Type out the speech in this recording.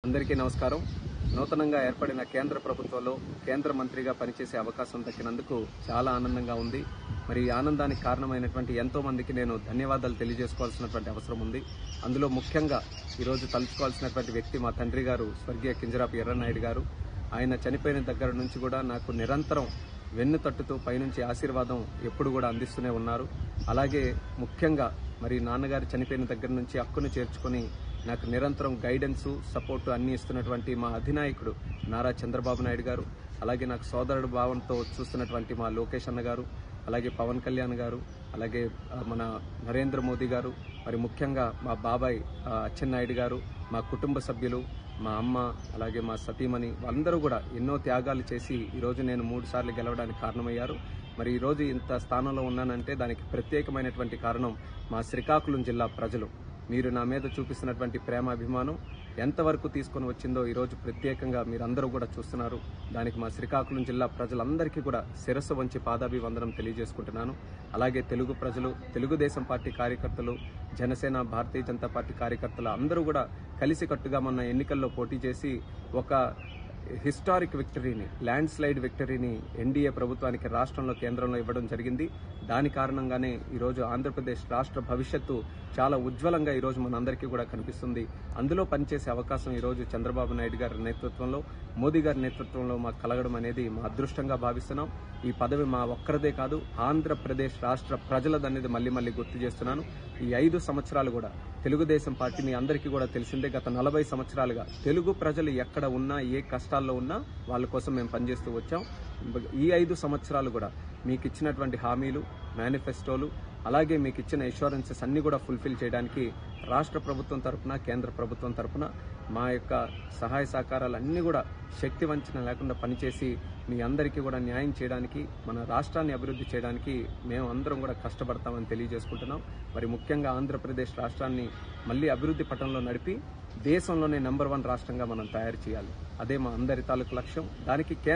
అందరికీ నమస్కారం. నూతనంగా ఏర్పడిన కేంద్ర ప్రభుత్వంలో కేంద్ర మంత్రిగా పనిచేసే అవకాశం దక్కినందుకు చాలా ఆనందంగా ఉంది. మరి ఈ ఆనందానికి కారణమైనటువంటి ఎంతో మందికి నేను ధన్యవాదాలు తెలియజేసుకోవాల్సినటువంటి అవసరం ఉంది. అందులో ముఖ్యంగా ఈరోజు తలుచుకోవాల్సినటువంటి వ్యక్తి మా తండ్రి గారు స్వర్గీయ కింజరాపు ఎర్రన్నాయుడు గారు. ఆయన చనిపోయిన దగ్గర నుంచి కూడా నాకు నిరంతరం వెన్ను తట్టుతూ పైనుంచి ఆశీర్వాదం ఎప్పుడు కూడా అందిస్తూనే ఉన్నారు. అలాగే ముఖ్యంగా మరి నాన్నగారు చనిపోయిన దగ్గర నుంచి హక్కును చేర్చుకొని నాకు నిరంతరం గైడెన్స్, సపోర్టు అన్ని ఇస్తున్నటువంటి మా అధినాయకుడు నారా చంద్రబాబు నాయుడు గారు, అలాగే నాకు సోదరుడు భావంతో చూస్తున్నటువంటి మా లోకేష్ అన్న గారు, అలాగే పవన్ కళ్యాణ్ గారు, అలాగే మన నరేంద్ర మోదీ గారు, మరి ముఖ్యంగా మా బాబాయ్ అచ్చెన్నాయుడు గారు, మా కుటుంబ సభ్యులు, మా అమ్మ, అలాగే మా సతీమణి అందరూ కూడా ఎన్నో త్యాగాలు చేసి ఈరోజు నేను 3 సార్లు గెలవడానికి కారణమయ్యారు. మరి ఈరోజు ఇంత స్థానంలో ఉన్నానంటే దానికి ప్రత్యేకమైనటువంటి కారణం మా శ్రీకాకుళం జిల్లా ప్రజలు. మీరు నా మీద చూపిస్తున్నటువంటి ప్రేమ, అభిమానం ఎంతవరకు తీసుకొని వచ్చిందో ఈరోజు ప్రత్యేకంగా మీరందరూ కూడా చూస్తున్నారు. దానికి మా శ్రీకాకుళం జిల్లా ప్రజలందరికీ కూడా శిరస్సు వంచి పాదాభివందనం తెలియజేసుకుంటున్నాను. అలాగే తెలుగు ప్రజలు, తెలుగుదేశం పార్టీ కార్యకర్తలు, జనసేన, భారతీయ జనతా పార్టీ కార్యకర్తలు అందరూ కూడా కలిసికట్టుగా మొన్న ఎన్నికల్లో పోటీ చేసి ఒక హిస్టారిక్ విక్టరీని, ల్యాండ్ స్లైడ్ విక్టరీని ఎన్డీఏ ప్రభుత్వానికి రాష్ట్రంలో, కేంద్రంలో ఇవ్వడం జరిగింది. దాని కారణంగానే ఈరోజు ఆంధ్రప్రదేశ్ రాష్ట్ర భవిష్యత్తు చాలా ఉజ్వలంగా ఈరోజు మనందరికీ కూడా కనిపిస్తుంది. అందులో పనిచేసే అవకాశం ఈరోజు చంద్రబాబు నాయుడు గారి నేతృత్వంలో, మోదీ గారి నేతృత్వంలో మాకు కలగడం అనేది మా అదృష్టంగా భావిస్తున్నాం. ఈ పదవి మా ఒక్కరిదే కాదు, ఆంధ్రప్రదేశ్ రాష్ట్ర ప్రజలదనేది మళ్ళీ గుర్తు చేస్తున్నాను. ఈ 5 సంవత్సరాలు కూడా తెలుగుదేశం పార్టీ మీ అందరికీ కూడా తెలిసిందే. గత 40 సంవత్సరాలుగా తెలుగు ప్రజలు ఎక్కడ ఉన్నా, ఏ కష్టాల్లో ఉన్నా వాళ్ళ కోసం మేము పనిచేస్తూ వచ్చాం. ఈ 5 సంవత్సరాలు కూడా మీకు ఇచ్చినటువంటి హామీలు, మేనిఫెస్టోలు, అలాగే మీకు ఇచ్చిన ఇన్సూరెన్సెస్ అన్ని కూడా ఫుల్ఫిల్ చేయడానికి రాష్ట్ర ప్రభుత్వం తరఫున, కేంద్ర ప్రభుత్వం తరఫున మా యొక్క సహాయ సహకారాలన్నీ కూడా శక్తి వంచన లేకుండా పనిచేసి మీ అందరికీ కూడా న్యాయం చేయడానికి, మన రాష్ట్రాన్ని అభివృద్ధి చేయడానికి మేము అందరం కూడా కష్టపడతామని తెలియజేసుకుంటున్నాం. మరి ముఖ్యంగా ఆంధ్రప్రదేశ్ రాష్ట్రాన్ని మళ్ళీ అభివృద్ధి పటంలో నడిపి దేశంలోనే నంబర్ 1 రాష్ట్రంగా మనం తయారు చేయాలి. అదే మా అందరి తాలూకు లక్ష్యం. దానికి